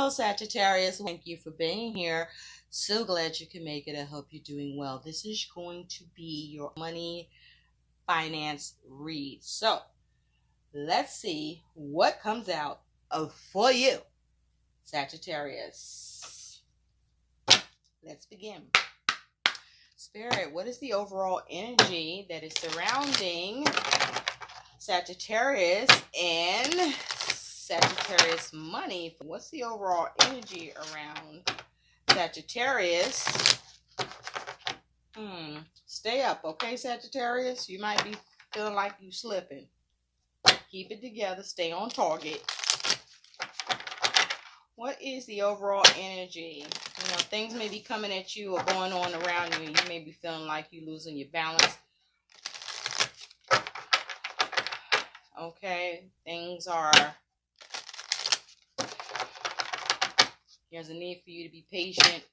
Hello, Sagittarius. Thank you for being here. So glad you can make it. I hope you're doing well. This is going to be your money finance read. So let's see what comes out for you, Sagittarius. Let's begin. Spirit, what is the overall energy that is surrounding Sagittarius and Sagittarius money? What's the overall energy around Sagittarius? Stay up, okay, Sagittarius? You might be feeling like you slipping. Keep it together. Stay on target. What is the overall energy? You know, things may be coming at you or going on around you. You may be feeling like you're losing your balance. Okay, things are... There's a need for you to be patient,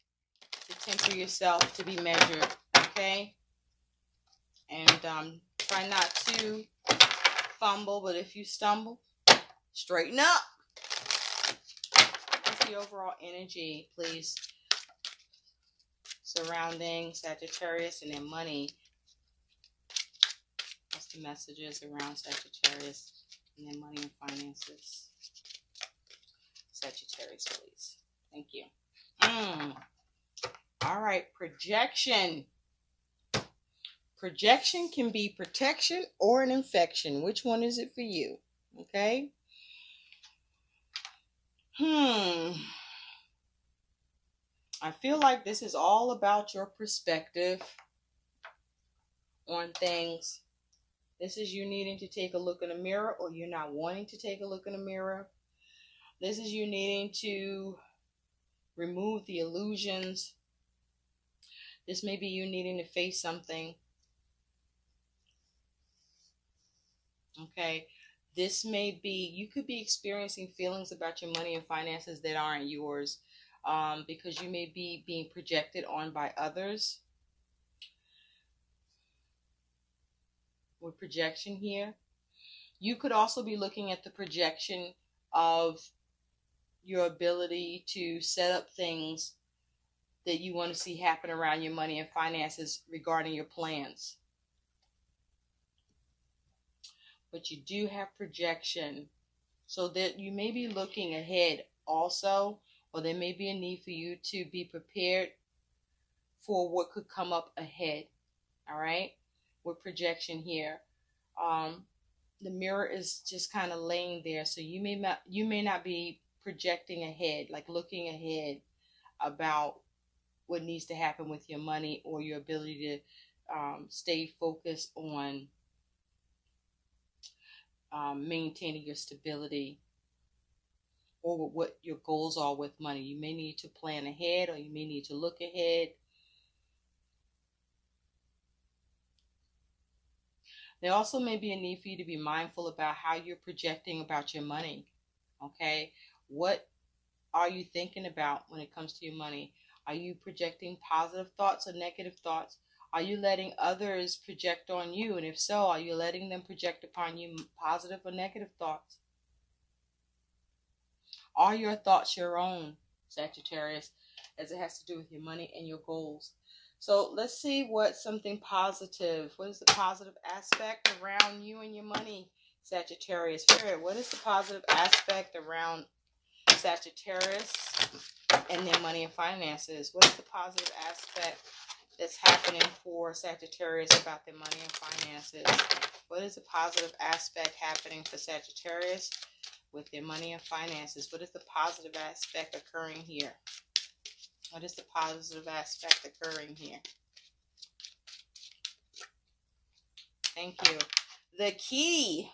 to temper yourself, to be measured, okay? And try not to fumble, but if you stumble, straighten up. What's the overall energy, please, surrounding Sagittarius and their money? What's the messages around Sagittarius and their money and finances? Sagittarius, please. Thank you. All right, projection. Projection can be protection or an infection. Which one is it for you? Okay. I feel like this is all about your perspective on things. This is you needing to take a look in a mirror, or you're not wanting to take a look in a mirror. This is you needing to remove the illusions. This may be you needing to face something. Okay. This may be, you could be experiencing feelings about your money and finances that aren't yours, because you may be being projected on by others. With projection here, you could also be looking at the projection of your ability to set up things that you want to see happen around your money and finances regarding your plans. But you do have projection, so that you may be looking ahead also, or there may be a need for you to be prepared for what could come up ahead. All right, with projection here, the mirror is just kind of laying there, so you may not be projecting ahead, like looking ahead about what needs to happen with your money, or your ability to stay focused on maintaining your stability, or what your goals are with money. You may need to plan ahead, or you may need to look ahead. There also may be a need for you to be mindful about how you're projecting about your money. Okay, what are you thinking about when it comes to your money? Are you projecting positive thoughts or negative thoughts? Are you letting others project on you? And if so, are you letting them project upon you positive or negative thoughts? Are your thoughts your own, Sagittarius, as it has to do with your money and your goals? So let's see what something positive, what is the positive aspect around you and your money, Sagittarius? Spirit, what is the positive aspect around Sagittarius and their money and finances? What is the positive aspect that's happening for Sagittarius about their money and finances? What is the positive aspect happening for Sagittarius with their money and finances? What is the positive aspect occurring here? What is the positive aspect occurring here? Thank you. The key.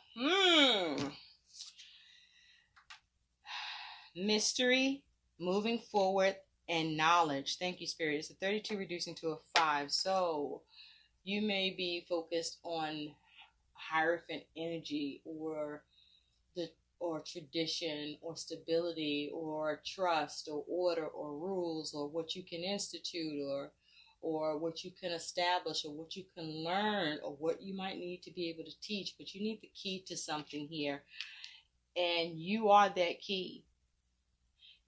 Mystery, moving forward, and knowledge. Thank you, Spirit. It's a 32 reducing to a 5. So you may be focused on Hierophant energy, or tradition, or stability, or trust, or order, or rules, or what you can institute, or what you can establish, or what you can learn, or what you might need to be able to teach. But you need the key to something here, and you are that key.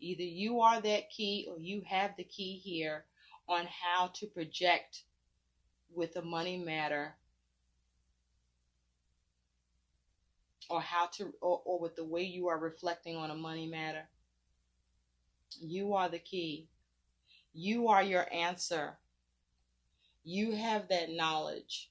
Either you are that key or you have the key here on how to project with a money matter, or how to, or with the way you are reflecting on a money matter. You are the key. You are your answer. You have that knowledge.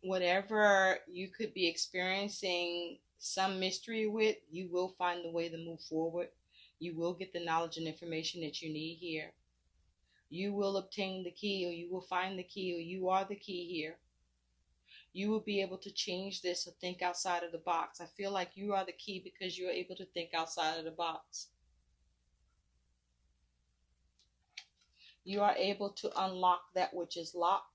Whatever you could be experiencing some mystery with, you will find the way to move forward. You will get the knowledge and information that you need here. You will obtain the key, or you will find the key, or you are the key here. You will be able to change this or think outside of the box. I feel like you are the key because you're able to think outside of the box. You are able to unlock that which is locked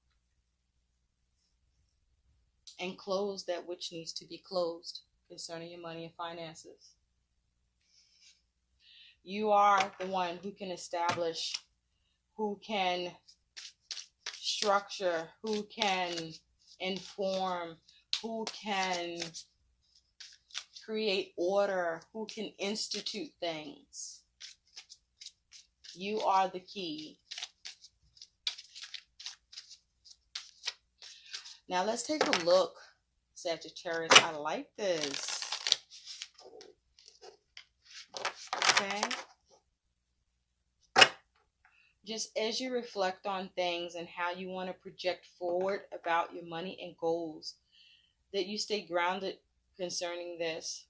and close that which needs to be closed concerning your money and finances. You are the one who can establish, who can structure, who can inform, who can create order, who can institute things. You are the key. Now let's take a look, Sagittarius. I like this. Okay. Just as you reflect on things and how you want to project forward about your money and goals, that you stay grounded concerning this.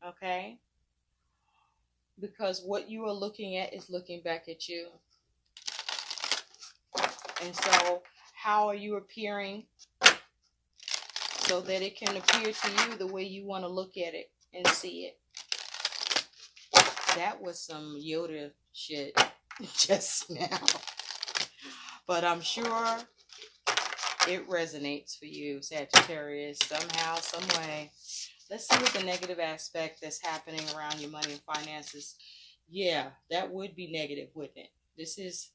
Okay? Because what you are looking at is looking back at you. And so, how are you appearing so that it can appear to you the way you want to look at it and see it? That was some Yoda shit just now. But I'm sure it resonates for you, Sagittarius, somehow, some way. Let's see what the negative aspect that's happening around your money and finances. Yeah, that would be negative, wouldn't it? This is,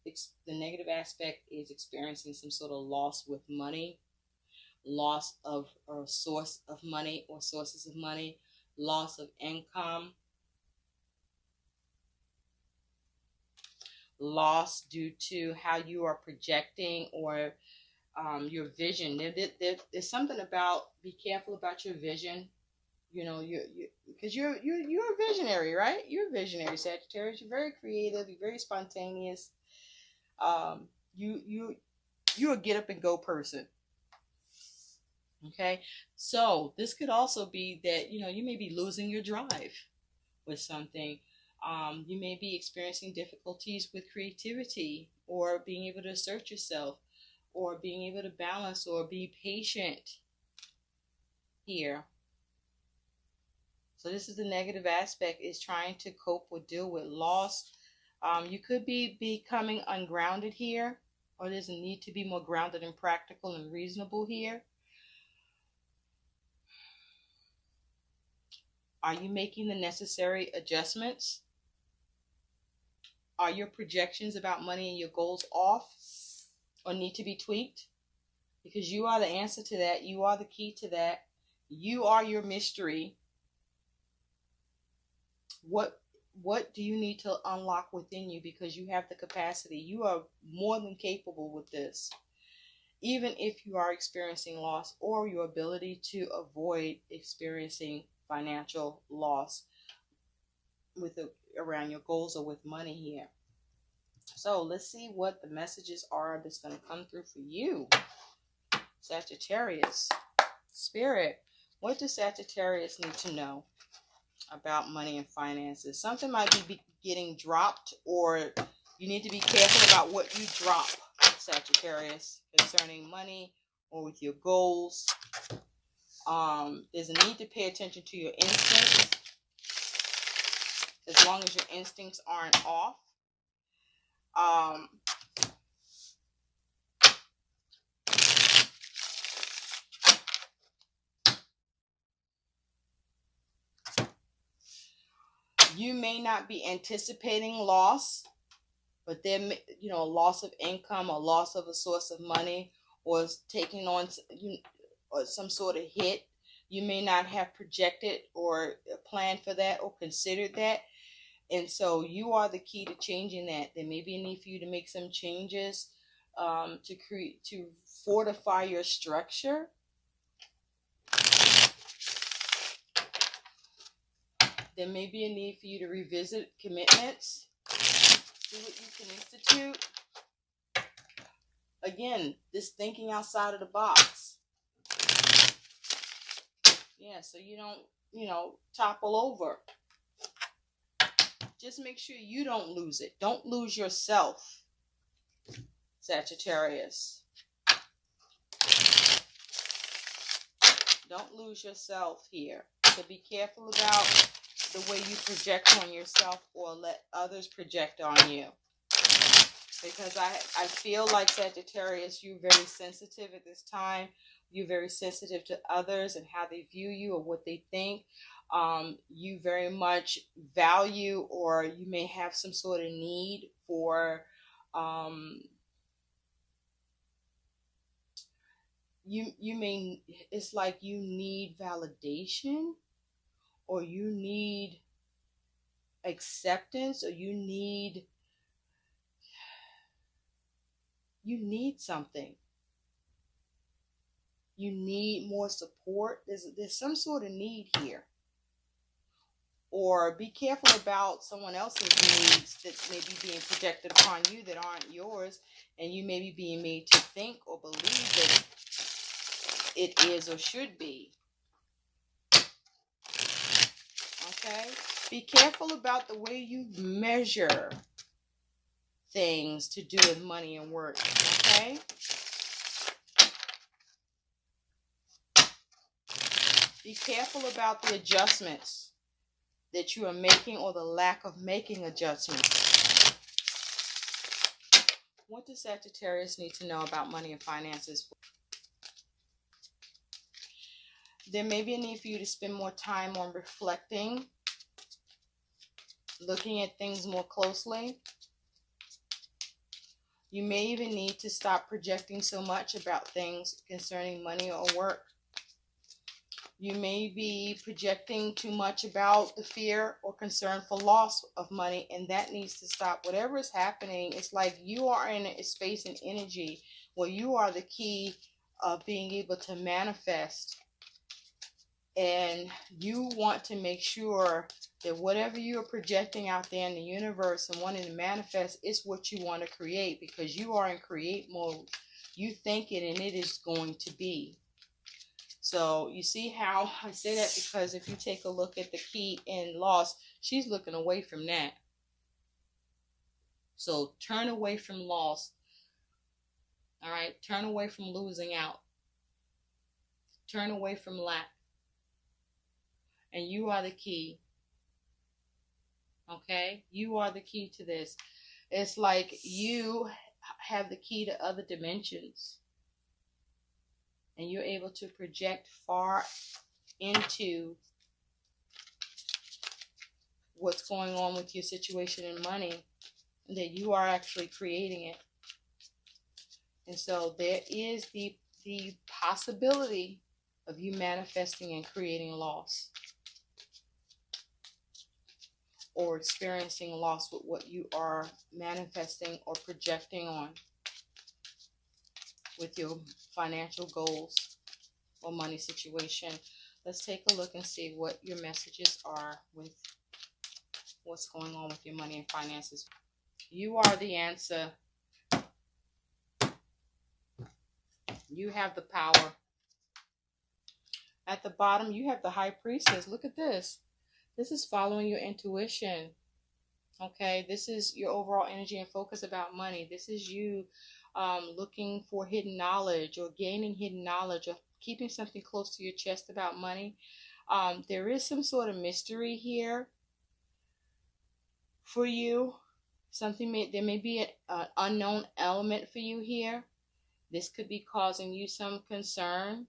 the negative aspect is experiencing some sort of loss with money, loss of a source of money or sources of money, loss of income, loss due to how you are projecting or your vision. There's something about, be careful about your vision. You know, because you're a visionary, right? You're a visionary, Sagittarius. You're very creative. You're very spontaneous. You're a get up and go person. Okay, so this could also be that you may be losing your drive with something. You may be experiencing difficulties with creativity, or being able to assert yourself, or being able to balance or be patient here. So this is the negative aspect, is trying to cope or deal with loss. You could be becoming ungrounded here, or there's a need to be more grounded and practical and reasonable here. Are you making the necessary adjustments? Are your projections about money and your goals off or need to be tweaked? Because you are the answer to that. You are the key to that. You are your mystery. What do you need to unlock within you? Because you have the capacity. You are more than capable with this. Even if you are experiencing loss, or your ability to avoid experiencing financial loss with around your goals or with money here. So let's see what the messages are that's going to come through for you, Sagittarius. Spirit, what does Sagittarius need to know about money and finances? Something might be getting dropped, or you need to be careful about what you drop, Sagittarius, concerning money or with your goals. There's a need to pay attention to your instincts, as long as your instincts aren't off. You may not be anticipating loss, but there, a loss of income, or loss of a source of money, or taking on, or some sort of hit. You may not have projected or planned for that or considered that. And so you are the key to changing that. There may be a need for you to make some changes to fortify your structure. There may be a need for you to revisit commitments, see what you can institute. Again, this thinking outside of the box. Yeah, so you don't, topple over. Just make sure you don't lose it. Don't lose yourself, Sagittarius. Don't lose yourself here. So be careful about the way you project on yourself or let others project on you. Because I feel like, Sagittarius, you're very sensitive at this time. You're very sensitive to others and how they view you or what they think. You very much value, or you may have some sort of need for it's like you need validation, or you need acceptance, or you need something. You need more support. There's some sort of need here. Or be careful about someone else's needs that may be being projected upon you that aren't yours, and you may be being made to think or believe that it is or should be. Okay? Be careful about the way you measure things to do with money and work. Okay? Be careful about the adjustments that you are making or the lack of making adjustments. What does Sagittarius need to know about money and finances? There may be a need for you to spend more time on reflecting, looking at things more closely. You may even need to stop projecting so much about things concerning money or work. You may be projecting too much about the fear or concern for loss of money, and that needs to stop. Whatever is happening, it's like you are in a space and energy where you are the key of being able to manifest. And you want to make sure that whatever you are projecting out there in the universe and wanting to manifest is what you want to create, because you are in create mode. You think it and it is going to be. So you see how I say that, because if you take a look at the key in loss, she's looking away from that. So turn away from loss. All right. Turn away from losing out. Turn away from lack. And you are the key. Okay. You are the key to this. It's like you have the key to other dimensions. And you're able to project far into what's going on with your situation in money, that you are actually creating it. And so there is the possibility of you manifesting and creating loss, or experiencing loss with what you are manifesting or projecting on with your financial goals or money situation. Let's take a look and see what your messages are with what's going on with your money and finances. You are the answer. You have the power. At the bottom, you have the High Priestess. Look at this. This is following your intuition. Okay, this is your overall energy and focus about money. This is you looking for hidden knowledge, or gaining hidden knowledge, or keeping something close to your chest about money. There is some sort of mystery here for you. There may be an unknown element for you here. This could be causing you some concern,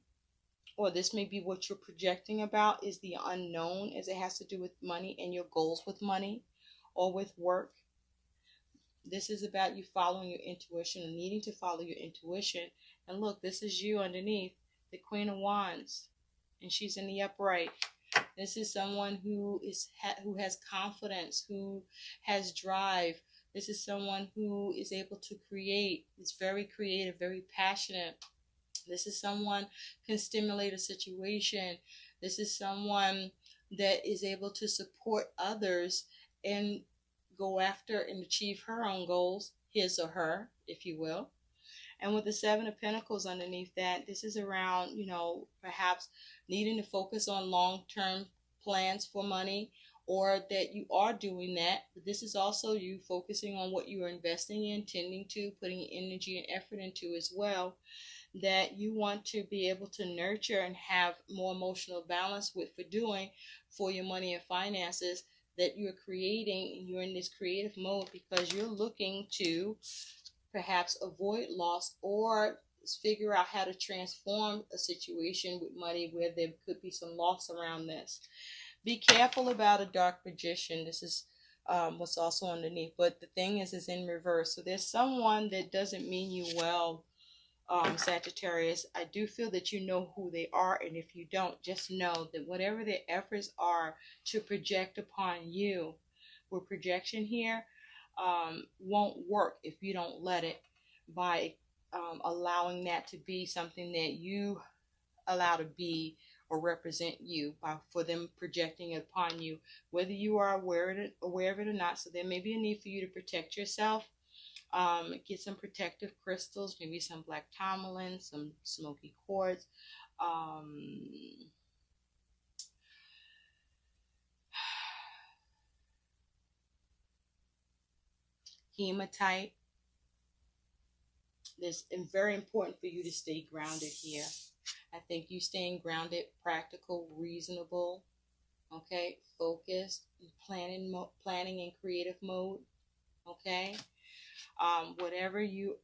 or this may be what you're projecting about is the unknown, as it has to do with money and your goals with money or with work. This is about you following your intuition and needing to follow your intuition. And look, this is you underneath. the Queen of Wands, and she's in the upright. This is someone who has confidence, who has drive. This is someone who is able to create, is very creative, very passionate. This is someone who can stimulate a situation. This is someone that is able to support others and go after and achieve her own goals, his or her, if you will. And with the Seven of Pentacles underneath that, this is around, perhaps needing to focus on long-term plans for money, or that you are doing that. But this is also you focusing on what you are investing in, tending to, putting energy and effort into as well, that you want to be able to nurture and have more emotional balance with for your money and finances, that you're creating, and you're in this creative mode because you're looking to perhaps avoid loss or figure out how to transform a situation with money where there could be some loss around this. Be careful about a dark magician. This is what's also underneath. But the thing is in reverse. So there's someone that doesn't mean you well, Sagittarius. I do feel that you know who they are. And if you don't, just know that whatever their efforts are to project upon you, with projection here, won't work if you don't let it, by allowing that to be something that you allow to be or represent you, for them projecting it upon you, whether you are aware of it or not. So there may be a need for you to protect yourself. Get some protective crystals, maybe some black tourmaline, some smoky quartz, hematite. It's very important for you to stay grounded here. I think you staying grounded, practical, reasonable, okay, focused, planning and creative mode, okay. Whatever you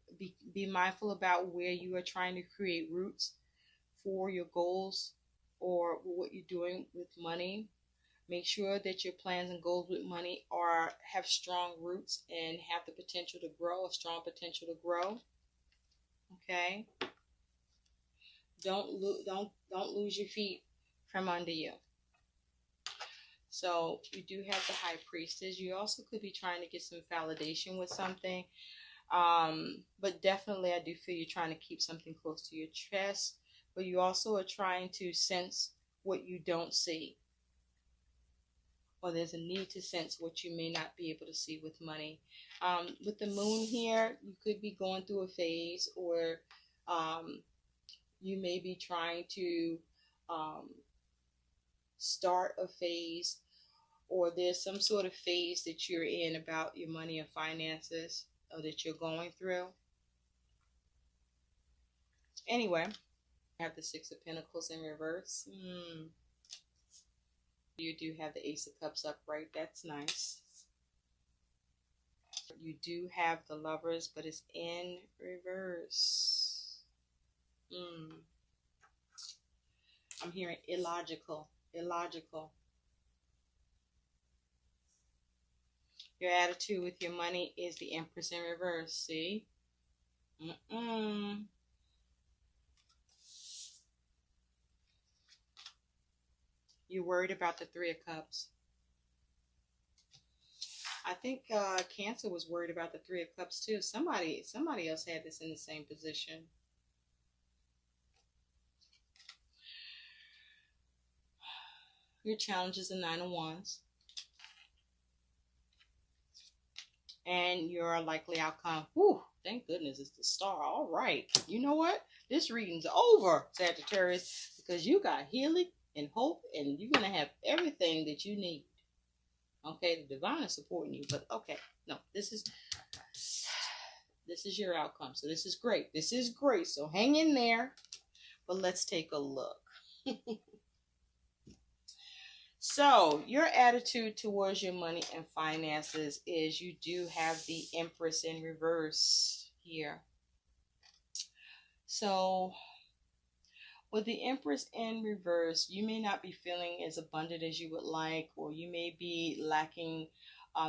be mindful about where you are trying to create roots for your goals or what you're doing with money. Make sure that your plans and goals with money have strong roots and have the potential to grow, a strong potential to grow. Okay. Don't lose your feet from under you. So you do have the High Priestess. You also could be trying to get some validation with something. But definitely I do feel you're trying to keep something close to your chest. But you also are trying to sense what you don't see. Or there's a need to sense what you may not be able to see with money. With the moon here, you could be going through a phase, or you may be trying to start a phase, or there's some sort of phase that you're in about your money and finances, or that you're going through. Anyway, I have the Six of Pentacles in reverse. You do have the Ace of Cups upright. That's nice. You do have the Lovers, but it's in reverse. I'm hearing illogical. Your attitude with your money is the Empress in reverse. See? You're worried about the Three of Cups. I think Cancer was worried about the Three of Cups too. Somebody else had this in the same position. Your challenge is the Nine of Wands. And your likely outcome, whew, thank goodness it's the Star. All right. You know what? This reading's over, Sagittarius, because you got healing and hope, and you're going to have everything that you need. Okay, the divine is supporting you, but okay, no, this is your outcome. So this is great. This is great. So hang in there. But let's take a look. So your attitude towards your money and finances is you do have the Empress in reverse here. So with the Empress in reverse, you may not be feeling as abundant as you would like, or you may be lacking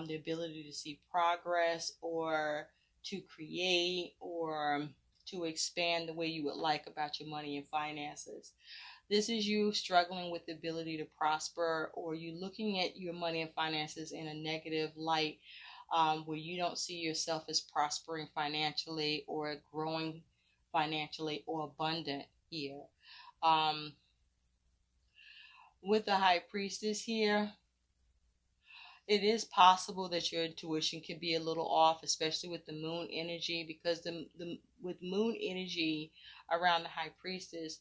the ability to see progress, or to create, or to expand the way you would like about your money and finances. This is you struggling with the ability to prosper, or you looking at your money and finances in a negative light, where you don't see yourself as prospering financially or growing financially or abundant here. With the High Priestess here, it is possible that your intuition can be a little off, especially with the moon energy, because with moon energy around the High Priestess,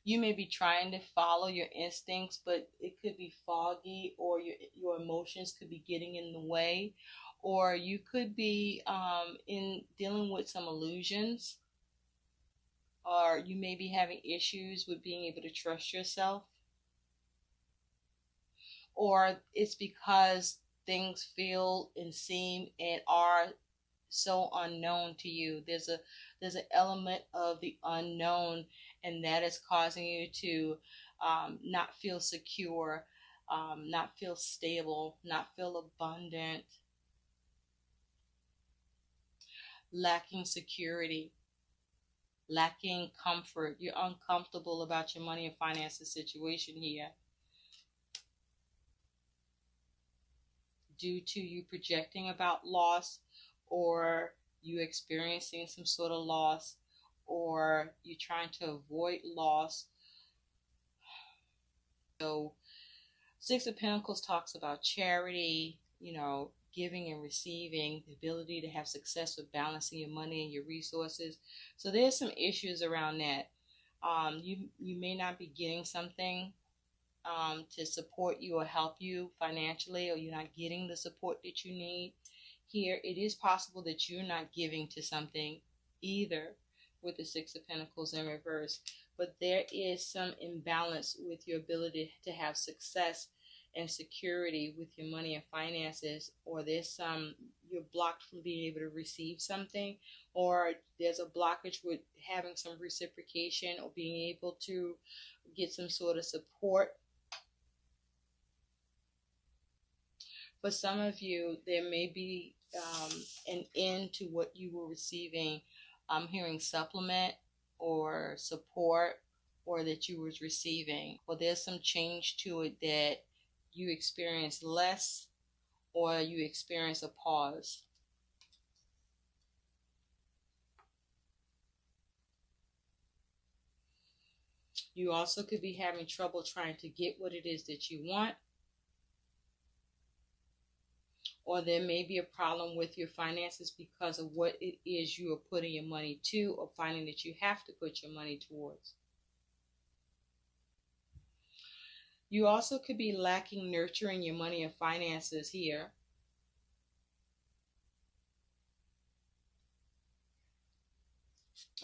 you may be trying to follow your instincts, but it could be foggy, or your emotions could be getting in the way, or you could be in dealing with some illusions, or you may be having issues with being able to trust yourself, or it's because things feel and seem and are so unknown to you. There's an element of the unknown, and that is causing you to not feel secure, not feel stable, not feel abundant, lacking security, lacking comfort. You're uncomfortable about your money and finances situation here, due to you projecting about loss, or you experiencing some sort of loss, or you trying to avoid loss. So Six of Pentacles talks about charity, giving and receiving, the ability to have success with balancing your money and your resources. So there's some issues around that. You may not be getting something to support you or help you financially, or you're not getting the support that you need. Here, it is possible that you're not giving to something either with the Six of Pentacles in reverse, but there is some imbalance with your ability to have success and security with your money and finances, or you're blocked from being able to receive something, or there's a blockage with having some reciprocation or being able to get some sort of support. For some of you, there may be an end to what you were receiving. I'm hearing supplement or support, or that you was receiving, or there's some change to it that you experience less, or you experience a pause. You also could be having trouble trying to get what it is that you want, or there may be a problem with your finances because of what it is you are putting your money to, or finding that you have to put your money towards. You also could be lacking nurturing your money and finances here.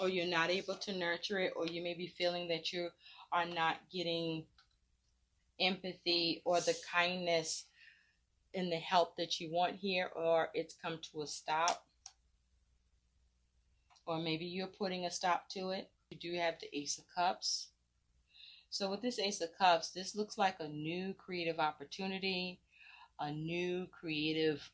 Or you're not able to nurture it, or you may be feeling that you are not getting empathy or the kindness and the help that you want here, or it's come to a stop, or maybe you're putting a stop to it. You do have the Ace of Cups. So with this Ace of Cups, this looks like a new creative opportunity, a new creative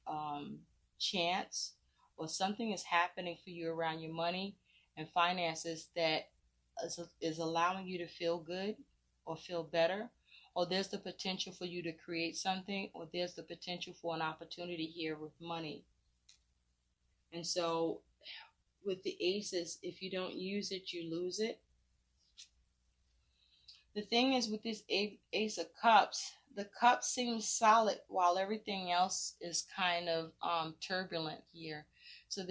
chance, or something is happening for you around your money and finances that is allowing you to feel good or feel better, or there's the potential for you to create something, or there's the potential for an opportunity here with money. And so with the aces, if you don't use it, you lose it. The thing is, with this Ace of Cups, the cup seems solid while everything else is kind of turbulent here. So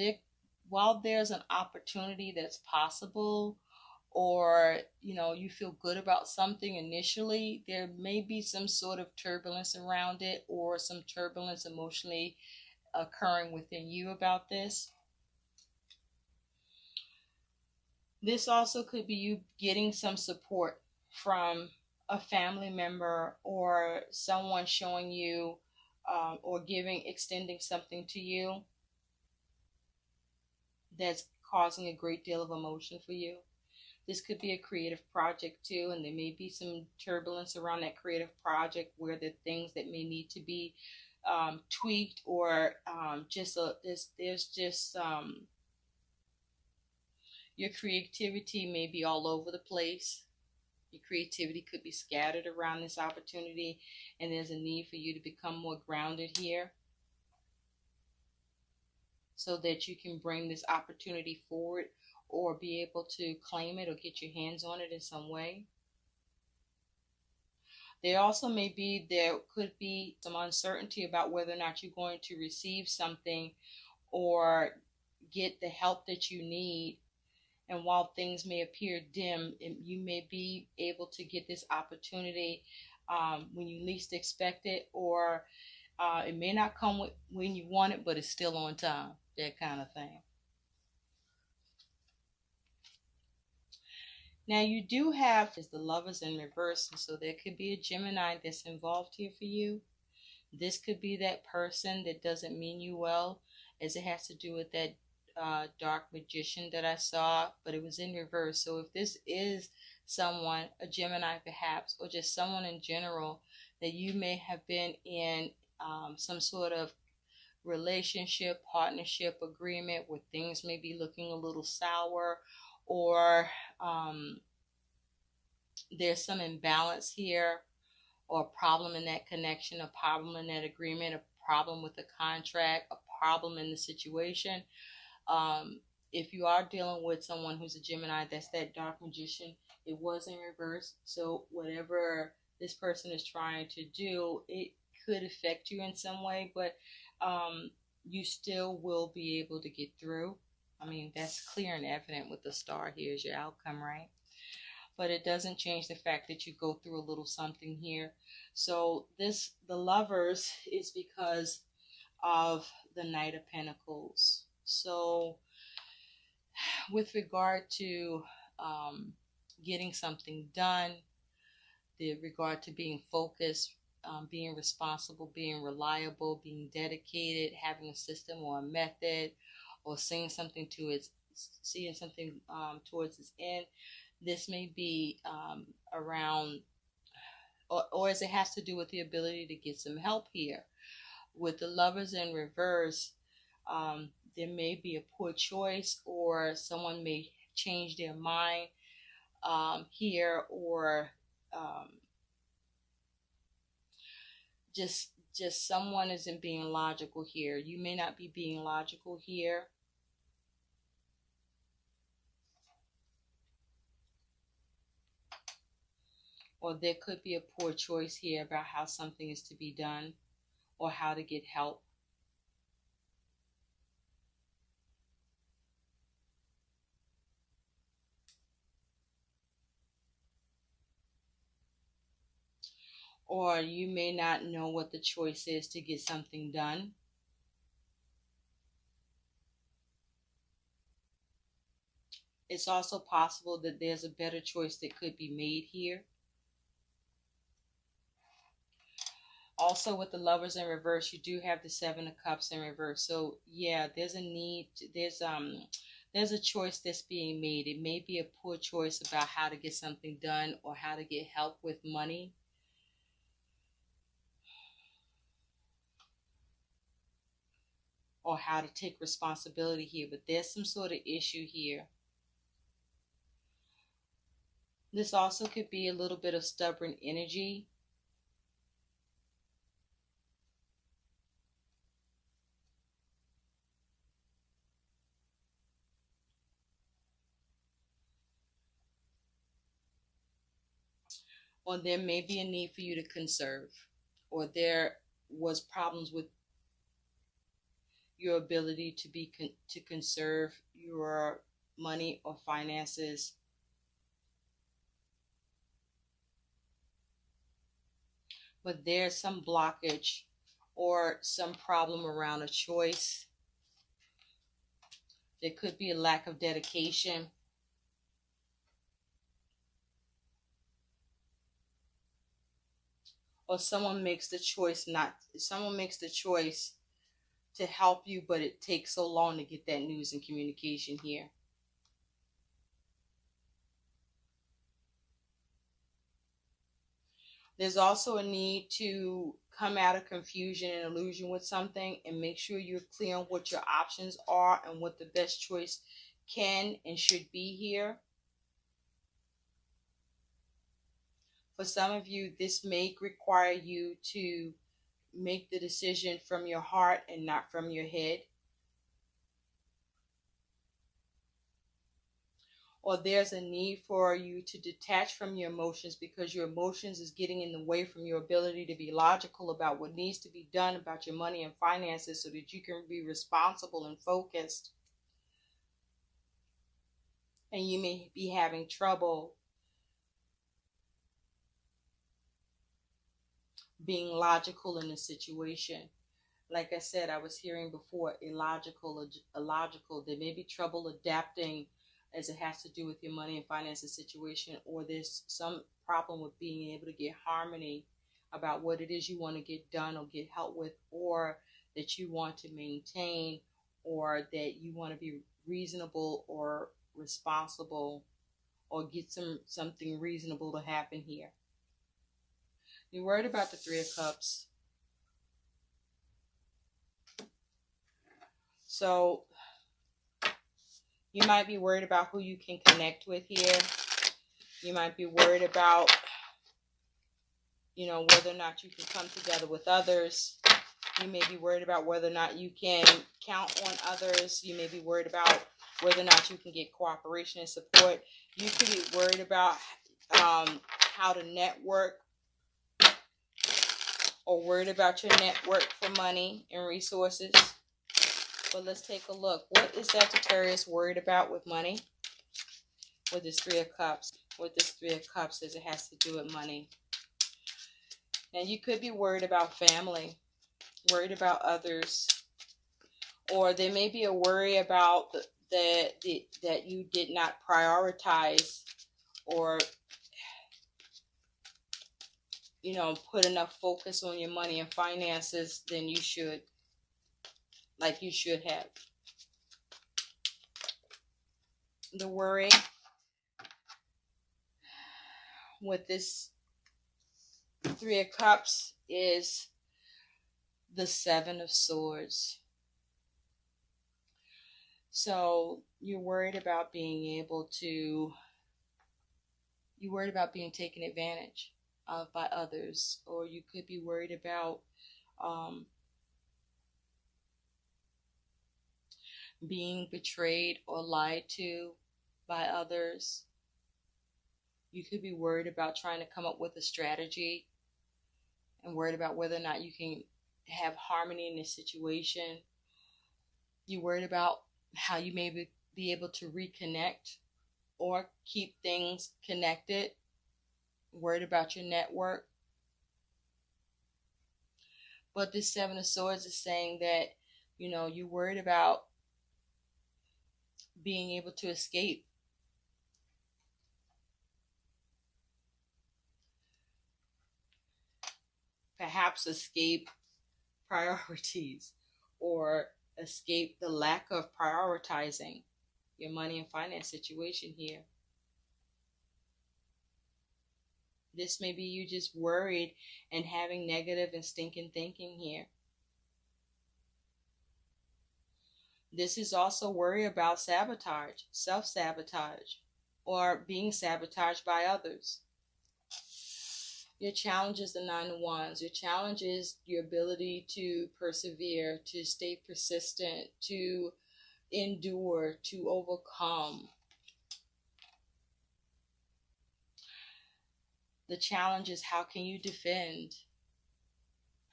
while there's an opportunity that's possible, or you feel good about something initially, there may be some sort of turbulence around it, or some turbulence emotionally occurring within you about this. This also could be you getting some support from a family member, or someone showing you or extending something to you that's causing a great deal of emotion for you. This could be a creative project too, and there may be some turbulence around that creative project, where there are things that may need to be tweaked, or there's just Your creativity may be all over the place. Your creativity could be scattered around this opportunity, and there's a need for you to become more grounded here so that you can bring this opportunity forward or be able to claim it or get your hands on it in some way. There could be some uncertainty about whether or not you're going to receive something or get the help that you need. And while things may appear dim, you may be able to get this opportunity when you least expect it, or it may not come when you want it, but it's still on time, that kind of thing. Now you do have is the Lovers in reverse, and so there could be a Gemini that's involved here for you. This could be that person that doesn't mean you well, as it has to do with that dark magician that I saw, but it was in reverse. So if this is someone, a Gemini perhaps, or just someone in general, that you may have been in some sort of relationship, partnership, agreement where things may be looking a little sour, or there's some imbalance here, or a problem in that connection, a problem in that agreement, a problem with the contract, a problem in the situation. If you are dealing with someone who's a Gemini, that's that dark magician, it was in reverse. So whatever this person is trying to do, it could affect you in some way, but you still will be able to get through. I mean, that's clear and evident with the star here is your outcome, right? But it doesn't change the fact that you go through a little something here. So the Lovers is because of the Knight of Pentacles. So with regard to getting something done, the regard to being focused, being responsible, being reliable, being dedicated, having a system or a method, or seeing something towards its end. This may be around, or as it has to do with the ability to get some help here. With the Lovers in reverse, there may be a poor choice, or someone may change their mind here, or just someone isn't being logical here. You may not be being logical here. Or there could be a poor choice here about how something is to be done or how to get help. Or you may not know what the choice is to get something done. It's also possible that there's a better choice that could be made here. Also, with the Lovers in reverse, you do have the Seven of Cups in reverse. So yeah, there's a need. There's a choice that's being made. It may be a poor choice about how to get something done or how to get help with money. Or how to take responsibility here. But there's some sort of issue here. This also could be a little bit of stubborn energy. Or there may be a need for you to conserve. Or there was problems with your ability to conserve your money or finances. But there's some blockage or some problem around a choice. There could be a lack of dedication. Or someone makes the choice to help you, but it takes so long to get that news and communication here. There's also a need to come out of confusion and illusion with something and make sure you're clear on what your options are and what the best choice can and should be here. For some of you, this may require you to make the decision from your heart and not from your head. Or there's a need for you to detach from your emotions because your emotions is getting in the way from your ability to be logical about what needs to be done about your money and finances so that you can be responsible and focused. And you may be having trouble being logical in a situation. Like I said, I was hearing before, illogical. There may be trouble adapting as it has to do with your money and finances situation, or there's some problem with being able to get harmony about what it is you want to get done or get help with, or that you want to maintain, or that you want to be reasonable or responsible, or get something reasonable to happen here. You're worried about the Three of Cups. So you might be worried about who you can connect with here. You might be worried about, whether or not you can come together with others. You may be worried about whether or not you can count on others. You may be worried about whether or not you can get cooperation and support. You could be worried about how to network, or worried about your network for money and resources. But let's take a look. What is Sagittarius worried about with money? With this Three of Cups. With this Three of Cups, as it has to do with money. And you could be worried about family, worried about others, or there may be a worry about that you did not prioritize, or put enough focus on your money and finances than you should, like you should have. The worry with this Three of Cups is the Seven of Swords. So you're worried about being taken advantage of by others, or you could be worried about being betrayed or lied to by others. You could be worried about trying to come up with a strategy and worried about whether or not you can have harmony in this situation. You're worried about how you may be able to reconnect or keep things connected. Worried about your network. But this Seven of Swords is saying that, you're worried about being able to escape. Perhaps escape priorities, or escape the lack of prioritizing your money and finance situation here. This may be you just worried and having negative and stinking thinking here. This is also worry about sabotage, self-sabotage, or being sabotaged by others. Your challenge is the Nine of Wands. Your challenge is your ability to persevere, to stay persistent, to endure, to overcome. The challenge is, how can you defend?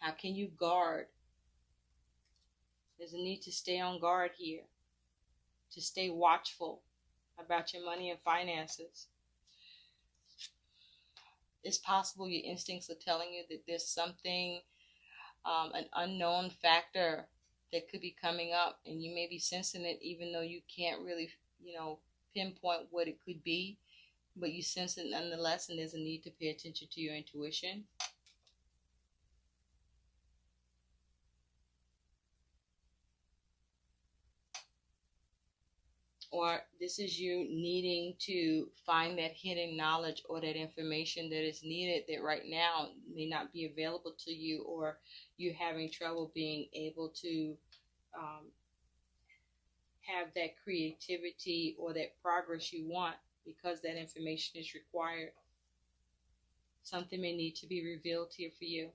How can you guard? There's a need to stay on guard here, to stay watchful about your money and finances. It's possible your instincts are telling you that there's something, an unknown factor that could be coming up, and you may be sensing it even though you can't really, pinpoint what it could be, but you sense it nonetheless, and there's a need to pay attention to your intuition. Or this is you needing to find that hidden knowledge or that information that is needed that right now may not be available to you, or you having trouble being able to have that creativity or that progress you want, because that information is required. Something may need to be revealed here for you.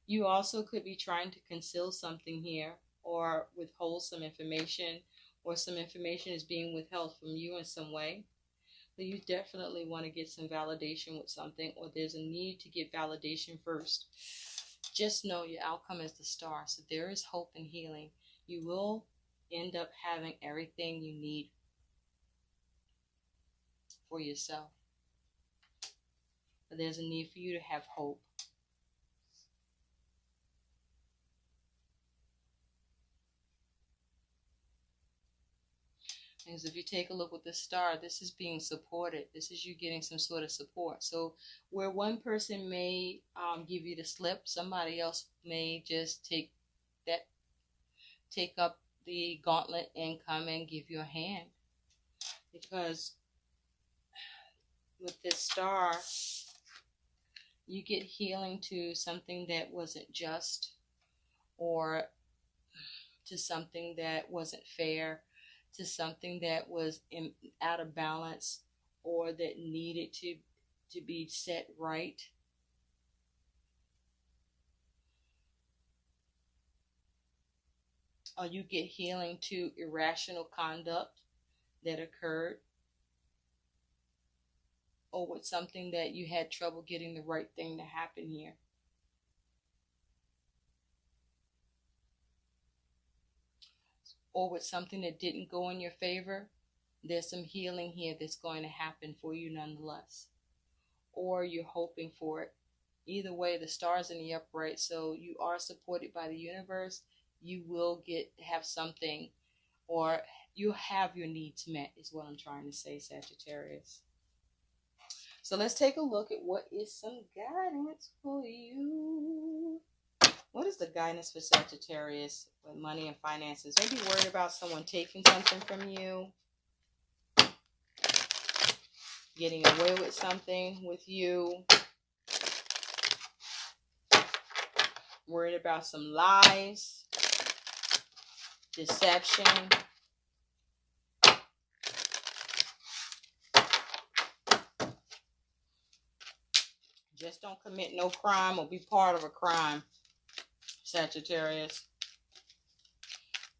You also could be trying to conceal something here, or withhold some information, or some information is being withheld from you in some way. But you definitely want to get some validation with something, or there's a need to get validation first. Just know your outcome is the star. So there is hope and healing. You will end up having everything you need for yourself. But there's a need for you to have hope. Because if you take a look with the star, this is being supported. This is you getting some sort of support. So where one person may give you the slip, somebody else may just take up the gauntlet and come and give you a hand. Because with this star, you get healing to something that wasn't just, or to something that wasn't fair, to something that was out of balance, or that needed to be set right. Or you get healing to irrational conduct that occurred, or with something that you had trouble getting the right thing to happen here. Or with something that didn't go in your favor, there's some healing here that's going to happen for you nonetheless. Or you're hoping for it. Either way, the star's in the upright, so you are supported by the universe. You will have something, or you have your needs met, is what I'm trying to say, Sagittarius. So let's take a look at what is some guidance for you. What is the guidance for Sagittarius with money and finances? Maybe worried about someone taking something from you, getting away with something with you, worried about some lies, deception. Just don't commit no crime or be part of a crime, Sagittarius.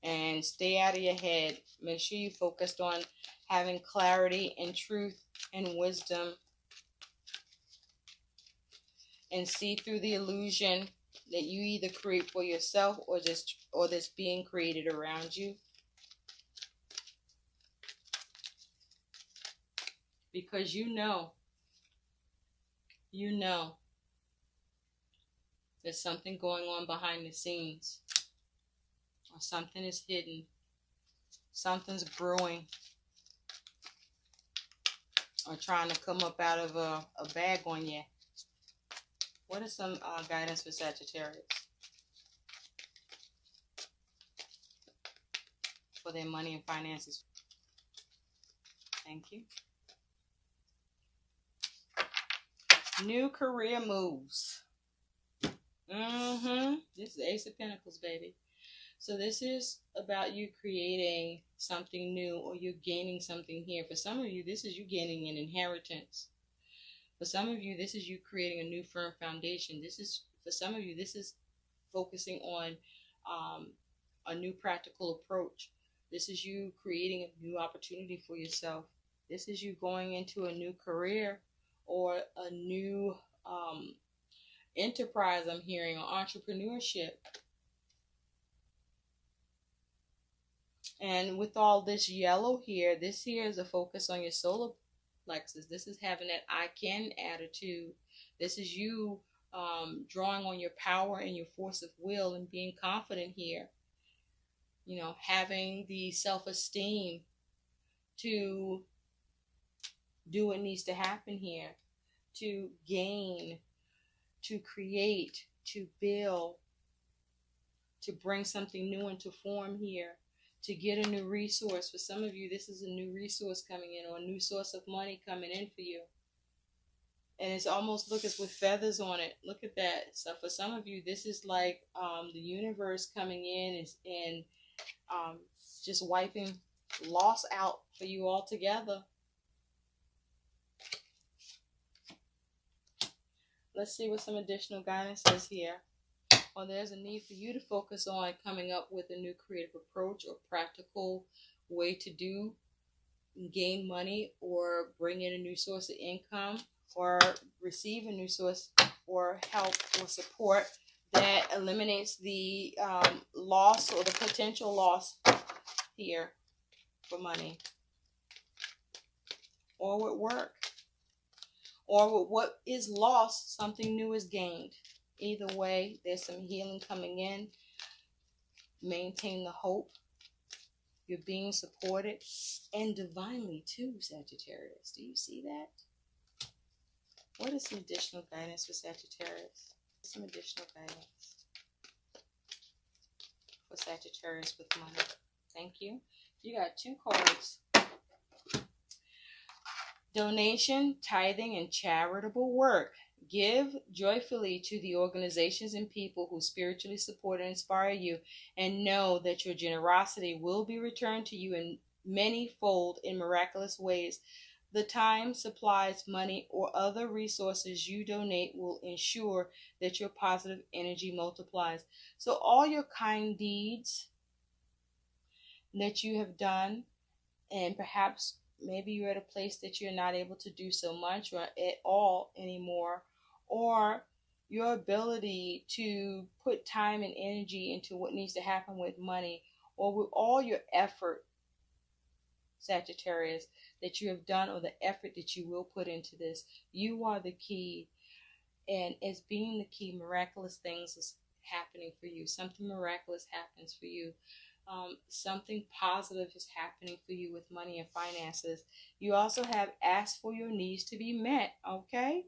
And stay out of your head. Make sure you focused on having clarity and truth and wisdom. And see through the illusion that you either create for yourself, or that's being created around you. Because you know there's something going on behind the scenes, or something is hidden, something's brewing, or trying to come up out of a bag on you. What is some guidance for Sagittarius for their money and finances? Thank you. New career moves. This is Ace of Pentacles, baby. So this is about you creating something new, or you're gaining something here. For some of you, this is you gaining an inheritance. For some of you, this is you creating a new firm foundation. For some of you, this is focusing on a new practical approach. This is you creating a new opportunity for yourself. This is you going into a new career, or a new enterprise, I'm hearing, or entrepreneurship. And with all this yellow here, this here is a focus on your solar plexus. This is having that I can attitude. This is you drawing on your power and your force of will and being confident here. You know, having the self-esteem to do what needs to happen here, to gain, to create, to build, to bring something new into form here, to get a new resource. For some of you, this is a new resource coming in, or a new source of money coming in for you. And it's almost look as with feathers on it. Look at that. So for some of you, this is like the universe coming in and just wiping loss out for you altogether. Let's see what some additional guidance is here. Well, there's a need for you to focus on coming up with a new creative approach or practical way to gain money or bring in a new source of income or receive a new source or help or support that eliminates the loss or the potential loss here for money or with work. Or with what is lost, something new is gained. Either way, there's some healing coming in. Maintain the hope. You're being supported. And divinely too, Sagittarius. Do you see that? What is some additional guidance for Sagittarius? Some additional guidance for Sagittarius with money. Thank you. You got 2 cards. Donation, tithing, and charitable work. Give joyfully to the organizations and people who spiritually support and inspire you, and know that your generosity will be returned to you in many-fold in miraculous ways. The time, supplies, money, or other resources you donate will ensure that your positive energy multiplies. So all your kind deeds that you have done, and perhaps maybe you're at a place that you're not able to do so much or at all anymore, or your ability to put time and energy into what needs to happen with money, or with all your effort, Sagittarius, that you have done, or the effort that you will put into this. You are the key, and as being the key, miraculous things is happening for you. Something miraculous happens for you. Something positive is happening for you with money and finances. You also have asked for your needs to be met, okay?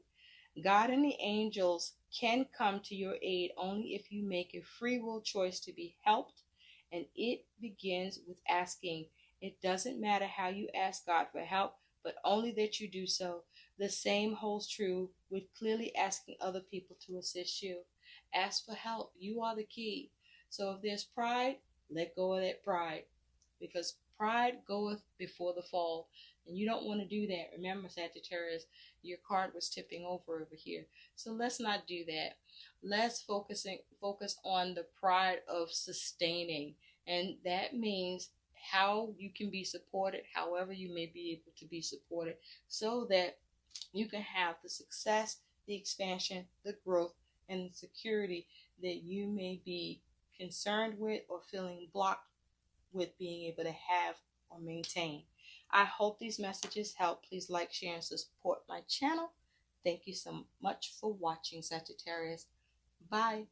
God and the angels can come to your aid only if you make a free will choice to be helped, and it begins with asking. It doesn't matter how you ask God for help, but only that you do so. The same holds true with clearly asking other people to assist you. Ask for help. You are the key. So if there's pride, let go of that pride, because pride goeth before the fall, and you don't want to do that. Remember, Sagittarius, your card was tipping over here. So let's not do that. Let's focus on the pride of sustaining, and that means how you can be supported, however you may be able to be supported, so that you can have the success, the expansion, the growth, and the security that you may be concerned with or feeling blocked with being able to have or maintain. I hope these messages help. Please like, share, and support my channel. Thank you so much for watching, Sagittarius. Bye.